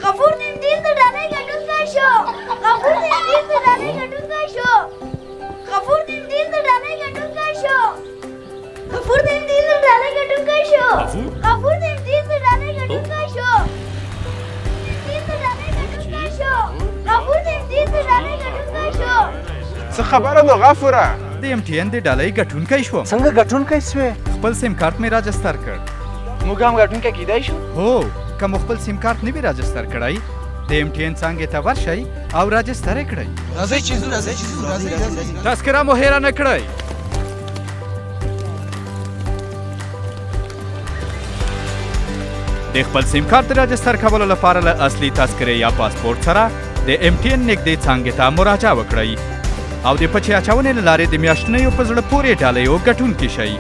غفور نږدې د ډالۍ ګټونکی شو. غفور نږدې د ډالۍ ګټونکی شو. غفور نږدې د ډالۍ ګټونکی شو. غفور نږدې د ډالۍ ګټونکی شو. غفور نږدې د ډالۍ ګټونکی شو. نږدې د ډالۍ ګټونکی شو. غفور نږدې د ډالۍ ګټونکی شو. څه خبره ده غفوره؟ د ایم ټي ان د ډالۍ ګټونکی شوم. څنګه ګټونکی سوې؟ خپل سیمکارت مې راجستر کړ. موږ هم ګټونکی کیدای شو؟ هو، که مو خپل سیمکارت نه وي راجستر کړی د ایم ټي ان څانګې ته ورشئ او راجستر یې کړئ. راځئ چې ځو، راځئ چې ځو، راځئ. تذکره مو هیره نه کړئ. د خپل سیمکارت راجستر کولو لپاره له اصلي تذکرې یا پاسپورت سره د ایم ټي ان نږدې څانګې ته مراجعه وکړئ او د پچې اچونې له لارې د میاشتنیو په زړه پورې ډالیو ګټونکي شئ.